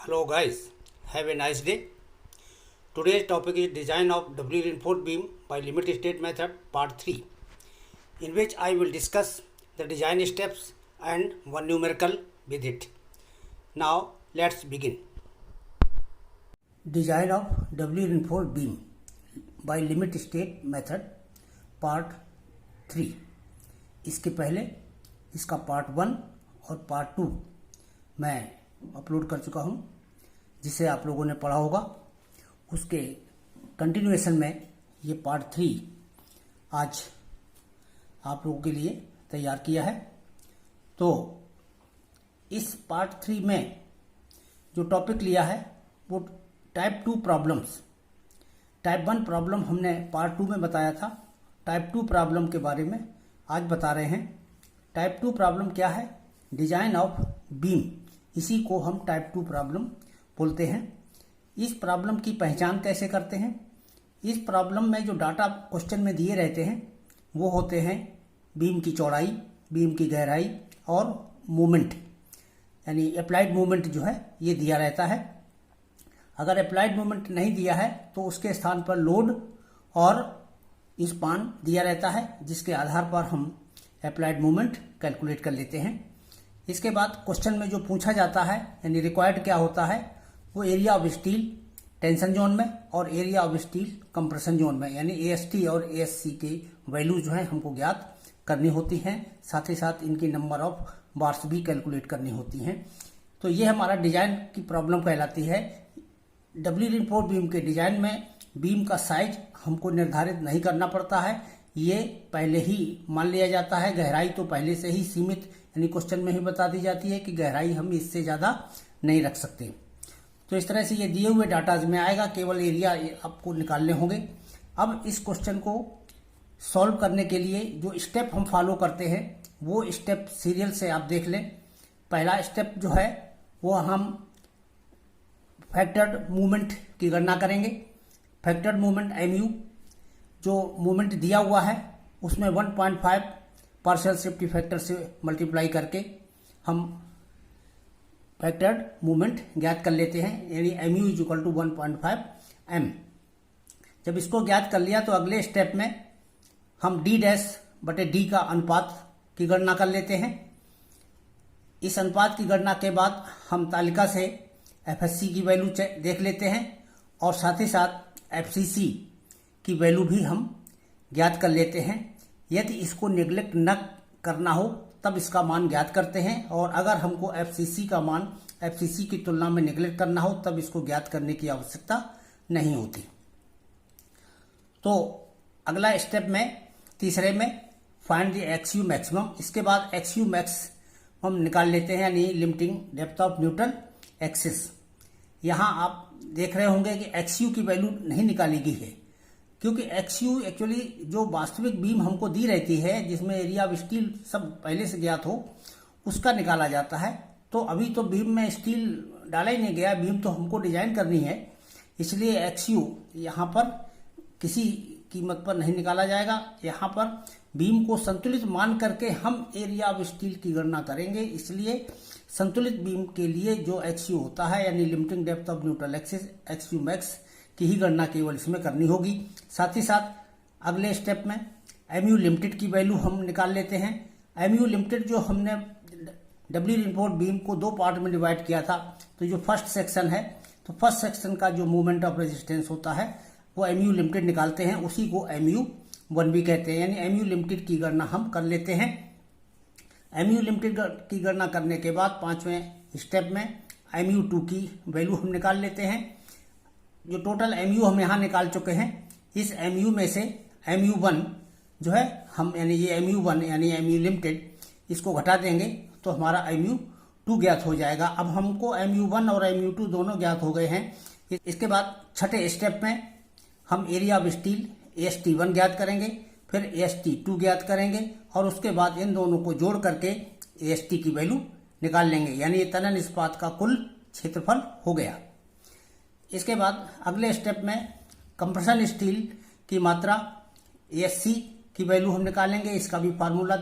Hello guys, have a nice day. Today's topic is design of doubly reinforced beam by limit state method part 3, in which I will discuss the design steps and one numerical with it. Now let's begin. Design of doubly reinforced beam by limit state method part 3. इसके पहले इसका part 1 और part 2 मैं upload कर चुका हूँ, जिसे आप लोगों ने पढ़ा होगा। उसके कंटिन्यूएशन में ये पार्ट 3 आज आप लोगों के लिए तैयार किया है। तो इस पार्ट 3 में जो टॉपिक लिया है वो टाइप 2 प्रॉब्लम्स। टाइप 1 प्रॉब्लम हमने पार्ट 2 में बताया था। टाइप 2 प्रॉब्लम के बारे में आज बता रहे हैं। टाइप 2 प्रॉब्लम क्या है? डिजाइन ऑफ बीम, इसी को हम टाइप 2 प्रॉब्लम बोलते हैं। इस प्रॉब्लम की पहचान कैसे करते हैं? इस प्रॉब्लम में जो डाटा क्वेश्चन में दिए रहते हैं वो होते हैं बीम की चौड़ाई, बीम की गहराई और मोमेंट, यानी अप्लाइड मोमेंट जो है ये दिया रहता है। अगर अप्लाइड मोमेंट नहीं दिया है तो उसके स्थान पर लोड और स्पान दिया रहता है, जिसके आधार पर हम अप्लाइड मोमेंट कैलकुलेट कर लेते हैं। इसके बाद क्वेश्चन में जो पूछा जाता है यानी रिक्वायर्ड क्या होता है, वो area of steel tension zone में और area of steel compression zone में, यानी एएसटी और एएससी के वैल्यू जो है हमको ज्ञात करनी होती हैं। साथ ही साथ इनकी नंबर ऑफ बार्स भी कैलकुलेट करनी होती हैं। तो ये हमारा डिजाइन की प्रॉब्लम कहलाती है। डबली रिइंफोर्स्ड बीम के डिजाइन में बीम का साइज हमको निर्धारित नहीं करना पड़ता है, ये पहले ही मान लिया जाता है। गहराई तो पहले से ही सीमित, यानी क्वेश्चन में ही बता दी जाती है कि गहराई हम इससे ज्यादा नहीं रख सकते। तो इस तरह से ये दिए हुए डाटा में आएगा, केवल एरिया आपको निकालने होंगे। अब इस क्वेश्चन को सॉल्व करने के लिए जो स्टेप हम फॉलो करते हैं वो स्टेप सीरियल से आप देख लें। पहला स्टेप जो है वो हम फैक्टर्ड मूवमेंट की गणना करेंगे। फैक्टर्ड मूवमेंट एमयू, जो मूवमेंट दिया हुआ है उसमें 1.5 पार्शियल सेफ्टी फैक्टर से मल्टीप्लाई करके हम फैक्टर्ड मूवमेंट ज्ञात कर लेते हैं, यानी MU is equal to 1.5 M. जब इसको ज्ञात कर लिया तो अगले स्टेप में हम डी डैश बटे डी का अनुपात की गणना कर लेते हैं। इस अनुपात की गणना के बाद हम तालिका से एफएससी की वैल्यू देख लेते हैं और साथ ही साथ एफसीसी की वैल्यू भी हम ज्ञात कर लेते हैं। यदि इसको नेग्लेक्ट न करना हो तब इसका मान ज्ञात करते हैं, और अगर हमको एफसीसी का मान एफसीसी की तुलना में नेग्लेक्ट करना हो तब इसको ज्ञात करने की आवश्यकता नहीं होती। तो अगला स्टेप में तीसरे में फाइंड द एक्सयू मैक्सिमम। इसके बाद एक्सयू मैक्स हम निकाल लेते हैं, यानी limiting depth of neutral axis. यहां आप देख रहे होंगे कि एक्सयू की वैल्यू नहीं निकाली गई है, क्योंकि एक्सयू एक्चुअली जो वास्तविक बीम हमको दी रहती है, जिसमें एरिया ऑफ स्टील सब पहले से ज्ञात हो, उसका निकाला जाता है। तो अभी तो बीम में स्टील डाला ही नहीं गया, बीम तो हमको डिजाइन करनी है, इसलिए एक्सयू यहाँ पर किसी कीमत पर नहीं निकाला जाएगा। यहाँ पर बीम को संतुलित मान करके हम एरिया ऑफ स्टील की गणना करेंगे, इसलिए संतुलित बीम के लिए जो एक्सयू होता है, यानी limiting depth of neutral axis, एक्सयू max की ही गणना केवल इसमें करनी होगी। साथ ही साथ अगले स्टेप में एमयू लिमिटेड की वैल्यू हम निकाल लेते हैं। एमयू लिमिटेड जो हमने डबली रिइंफोर्स्ड बीम को 2 पार्ट में डिवाइड किया था, तो जो फर्स्ट सेक्शन है, तो फर्स्ट सेक्शन का जो मूवमेंट ऑफ रेजिस्टेंस होता है वो एमयू लिमिटेड निकालते हैं, उसी को MU1 भी कहते हैं, यानी एमयू लिमिटेड की गणना हम कर लेते हैं। एमयू लिमिटेड की गणना करने के बाद 5वें स्टेप में MU2 की वैल्यू हम निकाल लेते हैं। जो टोटल एमयू हम यहाँ निकाल चुके हैं, इस एमयू में से MU1 जो है हम, यानी ये MU1 यानी एमयू लिमिटेड, इसको घटा देंगे तो हमारा MU2 ज्ञात हो जाएगा। अब हमको MU1 और MU2 दोनों ज्ञात हो गए हैं। इसके बाद छठे स्टेप में हम एरिया ऑफ स्टील AST1 ज्ञात करेंगे, फिर AST2 ज्ञात करेंगे और उसके बाद इन दोनों को जोड़ करके AST की वैल्यू निकाल लेंगे, यानी ये तनन इस्पात का कुल क्षेत्रफल हो गया। इसके बाद अगले स्टेप में कंप्रेशन स्टील की मात्रा ASC की वैल्यू हम निकालेंगे। इसका भी फार्मूला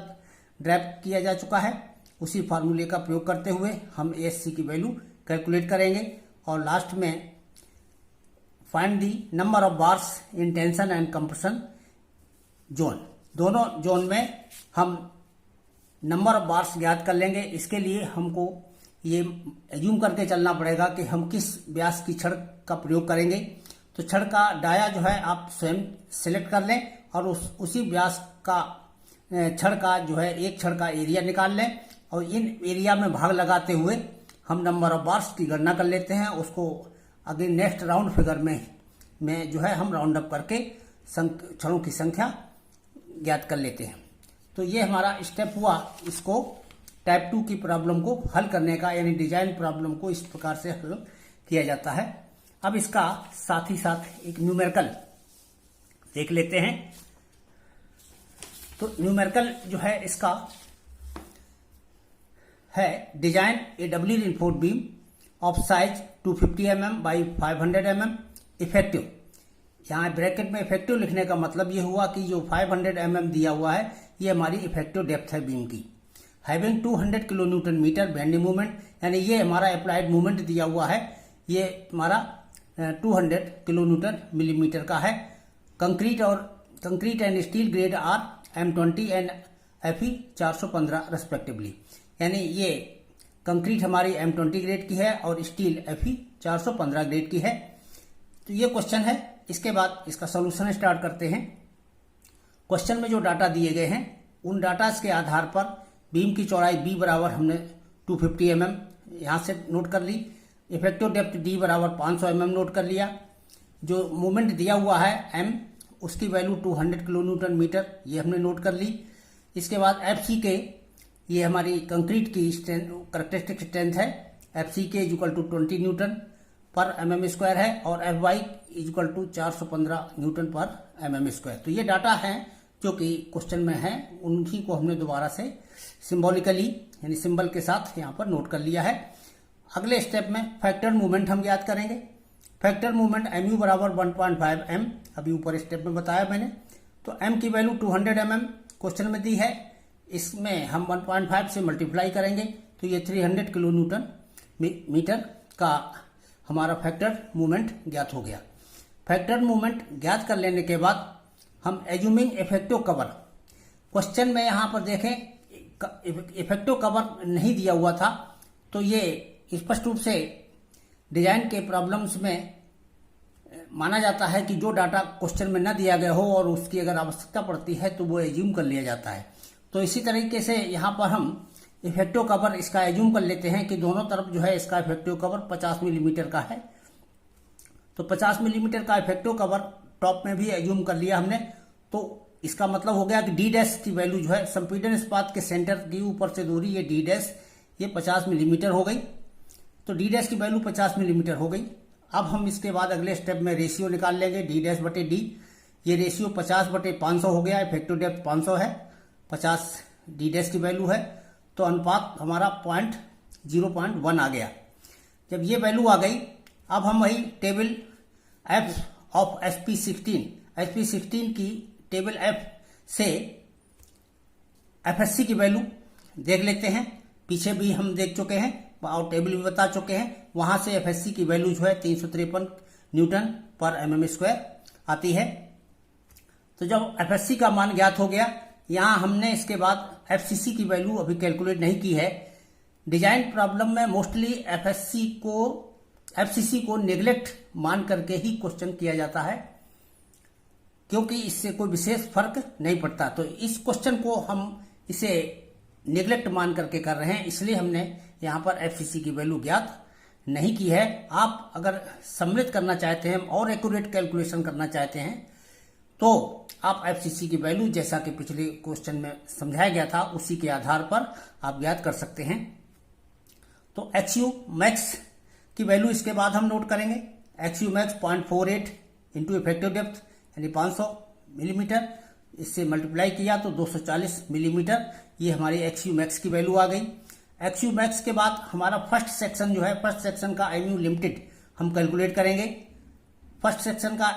ड्राइव किया जा चुका है, उसी फार्मूले का प्रयोग करते हुए हम ASC की वैल्यू कैलकुलेट करेंगे और लास्ट में find the number of bars in tension and compression zone. दोनों जोन में हम नंबर ऑफ बार्स ज्ञात कर लेंगे। इसके लिए हमको ये एज्यूम करके चलना पड़ेगा कि हम किस व्यास की छड़ का प्रयोग करेंगे। तो छड़ का डाया जो है आप स्वयं सिलेक्ट कर लें और उसी व्यास का छड़ का जो है एक छड़ का एरिया निकाल लें और इन एरिया में भाग लगाते हुए हम नंबर ऑफ बार्स की गणना कर लेते हैं। उसको अगले नेक्स्ट राउंड फिगर में जो है हम राउंड अप करके छड़ों की संख्या ज्ञात कर लेते हैं। तो ये हमारा स्टेप हुआ इसको टाइप 2 की प्रॉब्लम को हल करने का, यानी डिजाइन प्रॉब्लम को इस प्रकार से हल किया जाता है। अब इसका साथ ही साथ एक न्यूमेरिकल देख लेते हैं। तो न्यूमेरिकल जो है इसका है design a doubly reinforced beam of size 250 mm by 500 mm effective. यहाँ ब्रैकेट में इफेक्टिव लिखने का मतलब ये हुआ कि जो 500 mm दिया हुआ है ये हमारी इफेक्टिव डेप्थ है बीम की। Having 200 kilo newton metre bending movement, यानी ये हमारा अप्लाइड मूवमेंट दिया हुआ है, ये हमारा 200 किलो न्यूटन मिलीमीटर का है। Concrete and steel grade are M20 and FE 415 respectively, यानी ये कंक्रीट हमारी M20 ग्रेड की है और स्टील FE 415 ग्रेड की है। तो ये क्वेश्चन है। इसके बाद इसका सोल्यूशन स्टार्ट करते हैं। क्वेश्चन में जो डाटा दिए गए हैं उन डाटा के आधार पर बीम की चौड़ाई B बराबर हमने 250 mm यहाँ से नोट कर ली। इफेक्टिव डेप्थ D बराबर 500 mm नोट कर लिया। जो मूवमेंट दिया हुआ है M उसकी वैल्यू 200 किलो न्यूटन मीटर ये हमने नोट कर ली। इसके बाद FCK ये हमारी कंक्रीट की करेक्टरिस्टिक स्ट्रेंथ है। FCK इक्वल टू 20 न्यूटन पर mm स्क्वायर है और FY इक्वल टू 415 न्यूटन पर mm स्क्वायर। तो ये डाटा है जो कि क्वेश्चन में है, उन्हीं को हमने दोबारा से सिंबॉलिकली यानी सिंबल के साथ यहाँ पर नोट कर लिया है। अगले स्टेप में फैक्टर मूवमेंट हम याद करेंगे। फैक्टर मूवमेंट MU बराबर 1.5 m, अभी ऊपर स्टेप में बताया मैंने। तो M की वैल्यू 200 mm क्वेश्चन में दी है, इसमें हम 1.5 से मल्टीप्लाई करेंगे तो ये 300 किलो न्यूटन मीटर का हमारा फैक्टर मूवमेंट ज्ञात हो गया। फैक्टर मूवमेंट ज्ञात कर लेने के बाद हम एज्यूमिंग इफेक्टिव कवर, क्वेश्चन में यहाँ पर देखें इफेक्टिव कवर नहीं दिया हुआ था, तो ये स्पष्ट रूप से डिजाइन के प्रॉब्लम्स में माना जाता है कि जो डाटा क्वेश्चन में न दिया गया हो और उसकी अगर आवश्यकता पड़ती है तो वो एज्यूम कर लिया जाता है। तो इसी तरीके से यहाँ पर हम इफेक्टिव कवर इसका एज्यूम कर लेते हैं कि दोनों तरफ जो है इसका इफेक्टिव कवर 50 मिलीमीटर का है। तो 50 मिलीमीटर का इफेक्टिव कवर टॉप में भी एज्यूम कर लिया हमने। तो इसका मतलब हो गया कि डी डैश की वैल्यू जो है संपीड़न इस्पात के सेंटर की ऊपर से दूरी ये डी डैश ये 50 मिलीमीटर हो गई। तो डी डैश की वैल्यू 50 मिलीमीटर हो गई। अब हम इसके बाद अगले स्टेप में रेशियो निकाल लेंगे डी डैश बटे डी। ये रेशियो 50 बटे 500 हो गया। इफेक्टिव डेप्थ 500 है, 50 डी डैश की वैल्यू है, तो अनुपात हमारा 0.1 आ गया। जब ये वैल्यू आ गई अब हम वही टेबल F ऑफ SP16 की टेबल F से FSC की वैल्यू देख लेते हैं। पीछे भी हम देख चुके हैं और टेबल भी बता चुके हैं। वहां से FSC की वैल्यू जो है 353 न्यूटन पर mm स्क्वायर आती है। तो जब FSC का मान ज्ञात हो गया, यहां हमने इसके बाद FCC की वैल्यू अभी कैलकुलेट नहीं की है। डिजाइन प्रॉब्लम में मोस्टली FCC को नेग्लेक्ट मान करके ही क्वेश्चन किया जाता है, क्योंकि इससे कोई विशेष फर्क नहीं पड़ता। तो इस क्वेश्चन को हम इसे नेग्लेक्ट मान करके कर रहे हैं, इसलिए हमने यहाँ पर FCC की वैल्यू ज्ञात नहीं की है। आप अगर सम्मिलित करना चाहते हैं और एक्यूरेट कैलकुलेशन करना चाहते हैं तो आप FCC की वैल्यू जैसा कि पिछले क्वेश्चन में समझाया गया था उसी के आधार पर आप ज्ञात कर सकते हैं। तो XU मैक्स की वैल्यू इसके बाद हम नोट करेंगे। XU max 0.48 into effective depth यानी 500 मिलीमीटर, इससे मल्टीप्लाई किया तो 240 मिलीमीटर, ये हमारी XU मैक्स की वैल्यू आ गई। XU मैक्स के बाद हमारा फर्स्ट सेक्शन जो है, फर्स्ट सेक्शन का MU लिमिटेड हम कैलकुलेट करेंगे। फर्स्ट सेक्शन का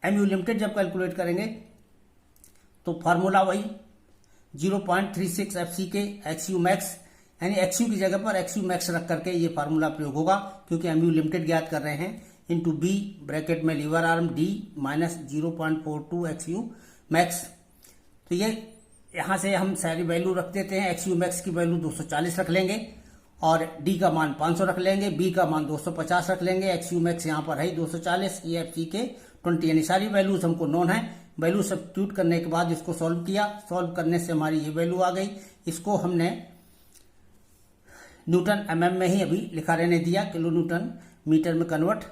MU लिमिटेड जब कैलकुलेट करेंगे तो फार्मूला वही 0.36 FCK XU मैक्स यानी एक्स यू की जगह पर एक्स यू मैक्स रख करके ये फार्मूला प्रयोग होगा, क्योंकि एम यू लिमिटेड ज्ञात कर रहे हैं, इंटू बी ब्रैकेट में lever arm D minus 0.42 X U max. तो ये यहाँ से हम सारी वैल्यू रख देते हैं। एक्स यू मैक्स की वैल्यू 240 रख लेंगे और डी का मान 500 रख लेंगे, बी का मान 250 रख लेंगे। एक्स यू मैक्स यहाँ पर है 240, ई एफ सी के 20, यानी सारी वैल्यूज हमको नोन है। वैल्यू सब्स्टिट्यूट करने के बाद इसको सॉल्व किया, सॉल्व करने से हमारी ये वैल्यू आ गई। इसको हमने न्यूटन एमएम में ही अभी लिखा रहने दिया, किलो न्यूटन मीटर में कन्वर्ट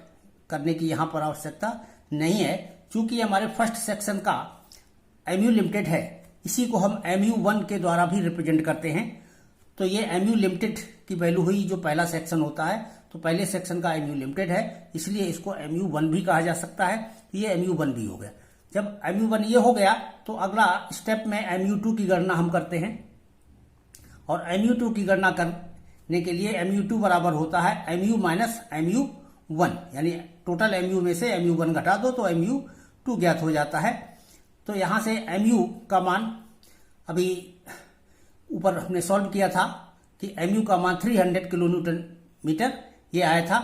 करने की यहाँ पर आवश्यकता नहीं है। चूंकि हमारे फर्स्ट सेक्शन का एमयू लिमिटेड है, इसी को हम MU1 के द्वारा भी रिप्रेजेंट करते हैं। तो ये MU लिमिटेड की वैल्यू हुई जो पहला सेक्शन होता है, तो पहले सेक्शन का MU लिमिटेड है, इसलिए इसको MU1 भी कहा जा सकता है। ये MU1 भी हो गया। जब MU1 ये हो गया तो अगला स्टेप में MU2 की गणना हम करते हैं, और MU2 की गणना करने के लिए MU2 बराबर होता है MU माइनस MU1, यानी टोटल MU में से MU1 घटा दो तो MU2 ज्ञात हो जाता है। तो यहां से MU का मान अभी ऊपर हमने सॉल्व किया था कि MU का मान 300 किलो न्यूटन मीटर ये आया था।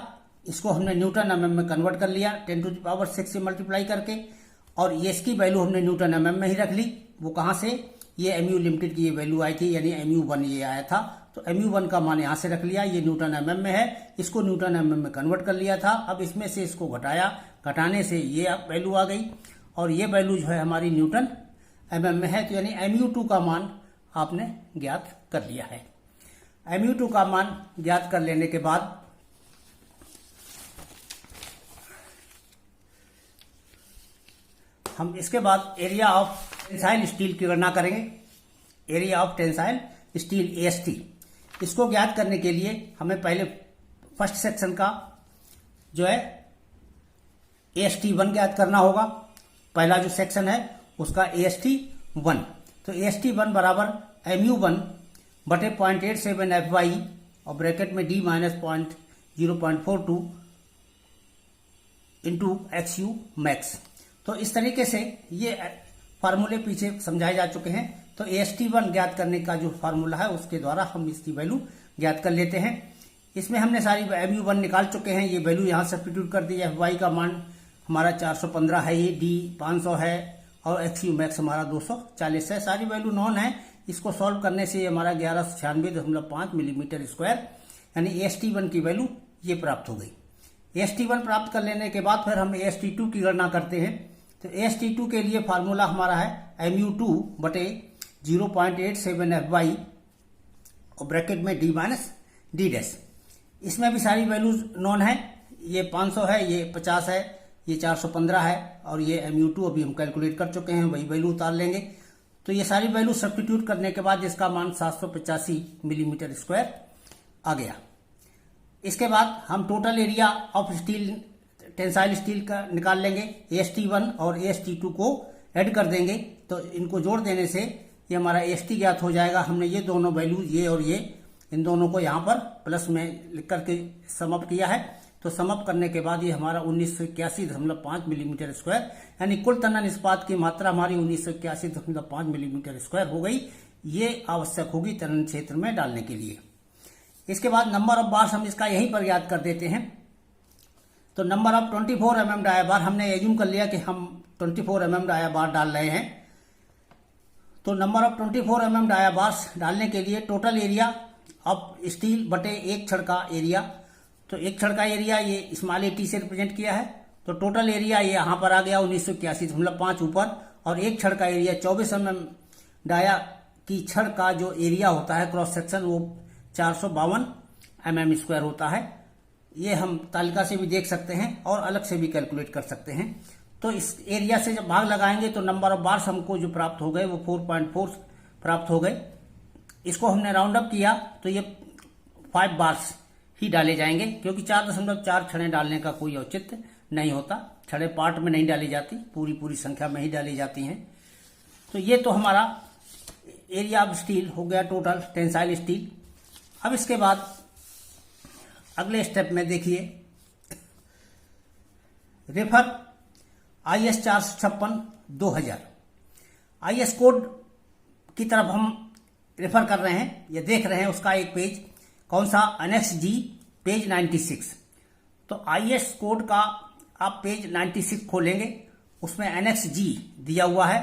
इसको हमने न्यूटन एमएम में कन्वर्ट कर लिया 10⁶ से मल्टीप्लाई करके, और ये इसकी वैल्यू हमने न्यूटन एमएम में ही रख ली। वो कहां से, ये MU लिमिटेड की ये वैल्यू आई थी, यानी MU1 ये आया था, तो MU1 का मान यहां से रख लिया। ये न्यूटन एमएम में है, इसको न्यूटन एमएम में कन्वर्ट कर लिया था। अब इसमें से इसको घटाया, घटाने से ये वैल्यू आ गई, और ये वैल्यू जो है हमारी न्यूटन एमएम में है। तो यानी MU2 का मान आपने ज्ञात कर लिया है। MU2 का मान ज्ञात कर लेने के बाद हम इसके बाद एरिया ऑफ टेंसाइल स्टील की गणना करेंगे। Area of tensile steel AST, इसको ज्ञात करने के लिए हमें पहले फर्स्ट सेक्शन का जो है AST1 ज्ञात करना होगा। पहला जो सेक्शन है उसका AST1, तो AST1 बराबर MU1 बटे 0.87 FY और ब्रैकेट में D minus 0.42 into XU max. तो इस तरीके से ये फार्मूले पीछे समझाए जा चुके हैं। तो AST1 ज्ञात करने का जो फार्मूला है उसके द्वारा हम इसकी वैल्यू ज्ञात कर लेते हैं। इसमें हमने सारी MU1 निकाल चुके हैं, ये वैल्यू यहाँ सब्स्टिट्यूट कर दी है। FY का मान हमारा 415 है, ये D 500 है और XU मैक्स हमारा 240 है। सारी वैल्यू नॉन है। इसको सॉल्व करने से हमारा 1196.5 मिलीमीटर स्क्वायर यानी AST1 की वैल्यू ये प्राप्त हो गई। AST1 प्राप्त कर लेने के बाद फिर हम AST2 की गणना करते हैं। तो AST2 के लिए फार्मूला हमारा है MU2 बटे 0.87 FY और ब्रैकेट में D माइनस D डैश। इसमें भी सारी वैल्यूज नॉन है। ये 500 है, ये 50 है, ये 415 है और ये MU2 अभी हम कैलकुलेट कर चुके हैं, वही वैल्यू उतार लेंगे। तो ये सारी वैल्यू सब्स्टिट्यूट करने के बाद इसका मान 785 मिलीमीटर स्क्वायर आ गया। इसके बाद हम total area of steel tensile steel का निकाल लेंगे। AST1 और AST2 को ऐड कर देंगे, तो इनको जोड़ देने से ये हमारा AST ज्ञात हो जाएगा। हमने ये दोनों वैल्यू ये और ये इन दोनों को यहाँ पर प्लस में लिख करके समअप किया है। तो समअप करने के बाद ये हमारा 1981.5 मिलीमीटर स्क्वायर यानी कुल तनन इस्पात की मात्रा हमारी 1981.5 मिलीमीटर स्क्वायर हो गई। ये आवश्यक होगी तनन क्षेत्र में डालने के लिए। इसके बाद नंबर ऑफ बार्स हम इसका यहीं पर याद कर देते हैं। तो नंबर ऑफ 24 mm डाया बार हमने एज्यूम कर लिया कि हम 24 mm डाया बार डाल रहे हैं। तो number of 24 mm dia bars डालने के लिए टोटल एरिया ऑफ स्टील बटे एक छड़ का एरिया, तो एक छड़ का एरिया ये स्मॉल AT से रिप्रेजेंट किया है। तो टोटल एरिया ये यहाँ पर आ गया 1981.5 ऊपर, और एक छड़ का एरिया 24 mm डाया की छड़ का जो एरिया होता है क्रॉस सेक्शन वो 452 mm स्क्वायर होता है। ये हम तालिका से भी देख सकते हैं और अलग से भी कैलकुलेट कर सकते हैं। तो इस एरिया से जब भाग लगाएंगे तो नंबर ऑफ बार्स हमको जो प्राप्त हो गए वो 4.4 प्राप्त हो गए। इसको हमने राउंड अप किया तो ये 5 बार्स ही डाले जाएंगे, क्योंकि 4.4 छड़ें डालने का कोई औचित्य नहीं होता। छड़ें पार्ट में नहीं डाली जाती, पूरी संख्या में ही डाली जाती हैं। तो ये तो हमारा एरिया ऑफ स्टील हो गया टोटल टेंसाइल स्टील। अब इसके बाद अगले स्टेप में देखिए, रेफर IS 456/2000 IS कोड की तरफ हम रेफर कर रहे हैं या देख रहे हैं उसका एक पेज, कौन सा, एनेक्स जी पेज 96। तो IS कोड का आप पेज 96 खोलेंगे, उसमें एनेक्स जी दिया हुआ है।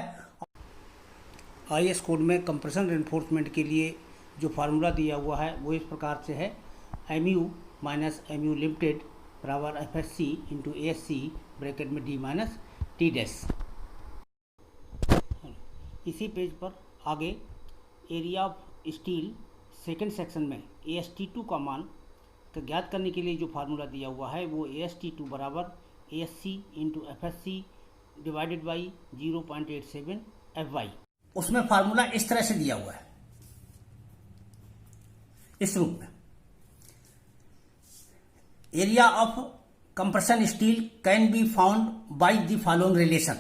IS कोड में कंप्रेशन रेनफोर्समेंट के लिए जो फार्मूला दिया हुआ है वो इस प्रकार से है, MU माइनस MU लिमिटेड बराबर FSC इंटू ASC ब्रैकेट में D माइनस T डैश। इसी पेज पर आगे area of steel second section में AST2 का मान का ज्ञात करने के लिए जो फार्मूला दिया हुआ है वो AST2 बराबर ASC into FSC divided by 0.87 FY। उसमें फार्मूला इस तरह से दिया हुआ है, इस रूप में, area of compression steel can be found by the following relation,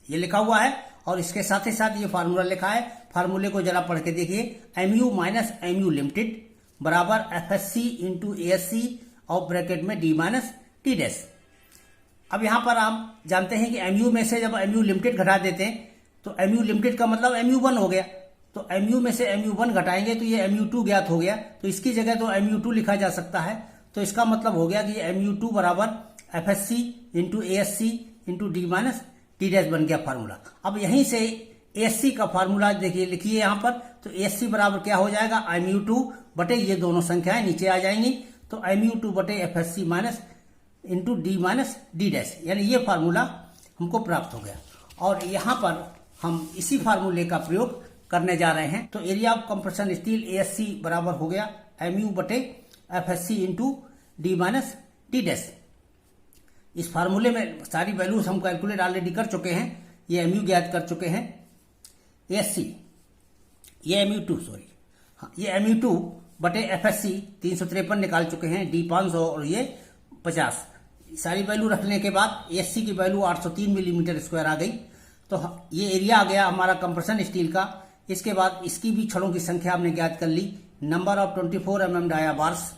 ये लिखा हुआ है। और इसके साथ ही साथ ये फार्मूला लिखा है, फार्मूले को जरा पढ़ के देखिए, MU माइनस MU लिमिटेड बराबर FSC इंटू ASC और ब्रैकेट में D माइनस T डैश। अब यहां पर आप जानते हैं कि MU में से जब MU लिमिटेड घटा देते हैं तो MU लिमिटेड का मतलब MU1 हो गया, तो MU में से MU1 घटाएंगे तो ये MU2 ज्ञात हो गया, तो इसकी जगह तो MU2 लिखा जा सकता है। तो इसका मतलब हो गया कि MU2 बराबर FSC into ASC into D minus T dash बन गया फार्मूला। अब यहीं से ASC का फार्मूला देखिए, लिखिए यहां पर, तो ASC बराबर क्या हो जाएगा, MU2 बटे ये दोनों संख्याएं नीचे आ जाएंगी, तो MU2 बटे FSC minus into D minus D dash, यानी ये फार्मूला हमको प्राप्त हो गया। और यहां पर हम इसी फार्मूले का प्रयोग करने जा रहे हैं। तो area of compression steel ASC बराबर हो गया MU बटे FSC into D minus T dash. इस फार्मूले में सारी वैल्यूज हम कैलकुलेट ऑलरेडी कर चुके हैं, ये MU ज्ञात कर चुके हैं, ASC, ये MU2 सॉरी, हाँ ये MU2 बटे FSC 353 निकाल चुके हैं, D 500 और ये 50, सारी वैल्यू रखने के बाद ASC की वैल्यू 803 मिलीमीटर स्क्वायर आ गई। तो ये एरिया आ गया हमारा कंप्रेशन स्टील का। इसके बाद इसकी भी छड़ों की संख्या हमने ज्ञात कर ली, number of 24 mm dia bars.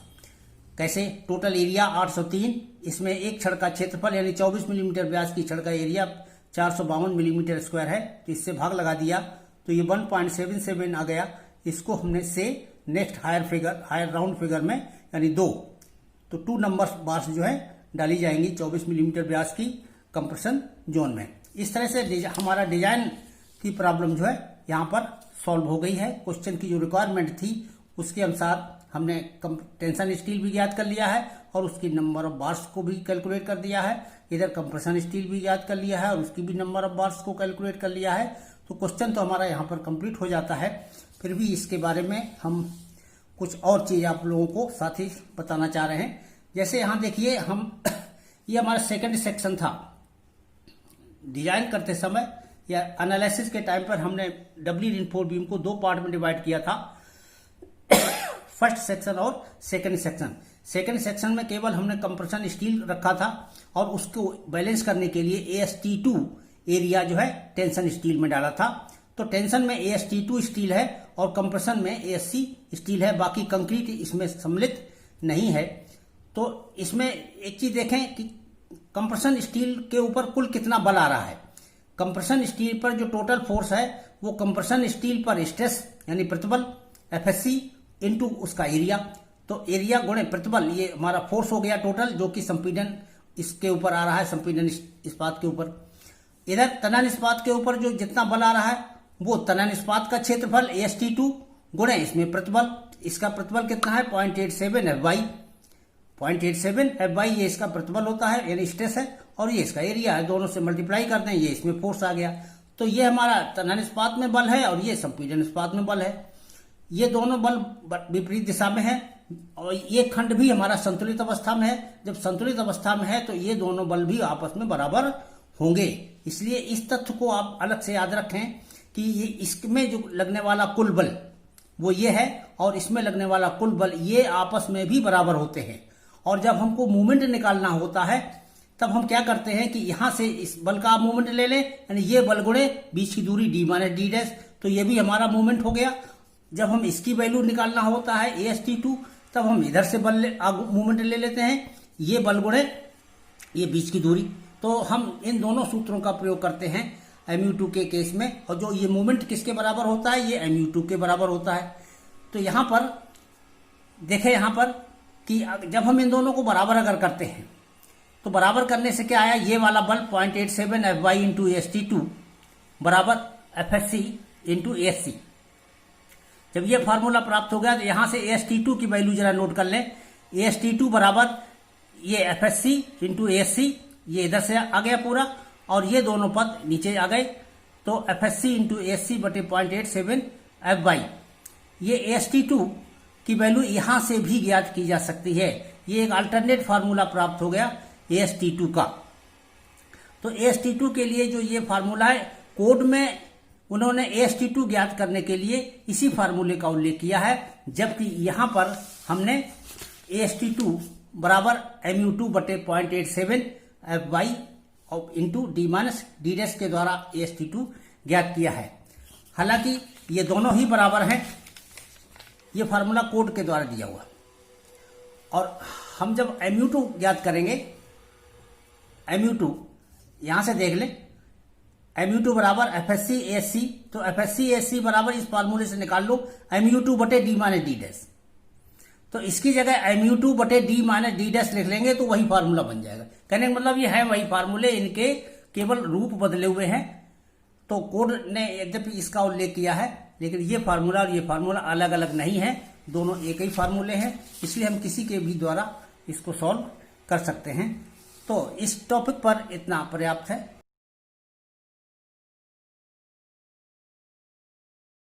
कैसे, टोटल एरिया 803, इसमें एक छड़ का क्षेत्रफल यानी 24 मिलीमीटर व्यास की छड़ का एरिया 452 मिलीमीटर स्क्वायर है, तो इससे भाग लगा दिया तो ये 1.77 आ गया। इसको हमने से नेक्स्ट हायर राउंड फिगर में यानी 2, तो 2 नंबर बार्स जो है डाली जाएंगी 24 मिलीमीटर व्यास की कंप्रेशन जोन में। इस तरह से हमारा डिजाइन की प्रॉब्लम जो है यहाँ पर सॉल्व हो गई है। क्वेश्चन की जो रिक्वायरमेंट थी उसके अनुसार हमने टेंशन स्टील भी ज्ञात कर लिया है और उसकी नंबर ऑफ बार्स को भी कैलकुलेट कर दिया है, इधर कंप्रेशन स्टील भी ज्ञात कर लिया है और उसकी भी नंबर ऑफ बार्स को कैलकुलेट कर लिया है। तो क्वेश्चन तो हमारा यहाँ पर कंप्लीट हो जाता है। फिर भी इसके बारे में हम कुछ और चीज आप लोगों को साथ ही बताना चाह रहे हैं। जैसे यहाँ देखिए, हम ये हमारा सेकंड सेक्शन था। डिजाइन करते समय या एनालिसिस के टाइम पर हमने डबली रिइंफोर्स्ड बीम को 2 पार्ट में डिवाइड किया था, फर्स्ट सेक्शन और सेकंड सेक्शन। सेकंड सेक्शन में केवल हमने कंप्रेशन स्टील रखा था और उसको बैलेंस करने के लिए AST2 एरिया जो है टेंशन स्टील में डाला था। तो टेंशन में AST2 स्टील है और कंप्रेशन में ASC स्टील है, बाकी कंक्रीट इसमें सम्मिलित नहीं है। तो इसमें एक चीज देखें कि कंप्रेशन स्टील के ऊपर कुल कितना बल आ रहा है। कंप्रेशन स्टील पर जो टोटल फोर्स है वो कंप्रेशन स्टील पर स्ट्रेस यानी प्रतिबल FSC इंटू उसका एरिया, तो एरिया गुणे प्रतिबल, ये हमारा फोर्स हो गया टोटल, जो कि संपीड़न इसके ऊपर आ रहा है, संपीड़न इस्पात के ऊपर। इधर तनन इस्पात के ऊपर जो जितना बल आ रहा है वो तनन इस्पात का क्षेत्रफल AST2 गुणे इसमें प्रतिबल, इसका प्रतिबल कितना है 0.87 FY, 0.87 FY ये इसका प्रतिबल होता है यानी स्ट्रेस है, और ये इसका एरिया है, दोनों से मल्टीप्लाई करते हैं, ये इसमें फोर्स आ गया। तो ये हमारा तनन इस्पात में बल है और ये संपीड़न इस्पात में बल है। ये दोनों बल विपरीत दिशा में है और ये खंड भी हमारा संतुलित अवस्था में है। जब संतुलित अवस्था में है तो ये दोनों बल भी आपस में बराबर होंगे। इसलिए इस तथ्य को आप अलग से याद रखें कि ये इसमें जो लगने वाला कुल बल वो ये है और इसमें लगने वाला कुल बल ये आपस में भी बराबर होते हैं। और जब हमको मूवमेंट निकालना होता है तब हम क्या करते हैं कि यहां से इस बल का आप मूवमेंट ले लें, यानी ये बल गुणे बीच की दूरी D माइनस D डैश, तो ये भी हमारा मूवमेंट हो गया। जब हम इसकी वैल्यू निकालना होता है AST2 तब हम इधर से बल मूवमेंट ले लेते हैं, ये बल गुणे ये बीच की दूरी। तो हम इन दोनों सूत्रों का प्रयोग करते हैं MU2 के केस में, और जो ये मूवमेंट किसके बराबर होता है, ये MU2 के बराबर होता है। तो यहां पर देखें, यहां पर कि जब हम इन दोनों को बराबर अगर करते हैं तो बराबर करने से क्या आया, ये वाला बल 0.87 Fy इंटू ST2 बराबर FSC इंटू ASC। जब ये फार्मूला प्राप्त हो गया तो यहां से AST2 की वैल्यू जरा नोट कर लें। AST2 बराबर ये FSC इंटू ASC, ये इधर से आ गया पूरा, और ये दोनों पद नीचे आ गए। तो FSC इंटू ASC बटे 0.87 Fy, ये AST2 की वैल्यू यहां से भी ज्ञात की जा सकती है। ये एक अल्टरनेट फार्मूला प्राप्त हो गया AST2 का। तो AST2 के लिए जो ये फार्मूला है, कोड में उन्होंने AST2 ज्ञात करने के लिए इसी फार्मूले का उल्लेख किया है, जबकि यहां पर हमने AST2 बराबर mu2 बटे 0.87 Fy into D minus D dash के द्वारा AST2 ज्ञात किया है। हालांकि ये दोनों ही बराबर हैं, ये फार्मूला कोड के द्वारा दिया हुआ। और हम जब mu2 ज्ञात करेंगे, mu2 यहां से देख लें, mu2 बराबर FSC ASC, तो FSC ASC बराबर इस फार्मूले से निकाल लो mu2 बटे डी माइनस डी डैश। तो इसकी जगह mu2 बटे डी माइनस डी डैश लिख लेंगे तो वही फार्मूला बन जाएगा। कहने का मतलब ये है वही फार्मूले, इनके केवल रूप बदले हुए हैं। तो कोड ने यद्यपि इसका उल्लेख किया है, लेकिन ये फार्मूला और ये फार्मूला अलग अलग नहीं है, दोनों एक ही फार्मूले हैं, इसलिए हम किसी के भी द्वारा इसको सॉल्व कर सकते हैं। तो इस टॉपिक पर इतना पर्याप्त है।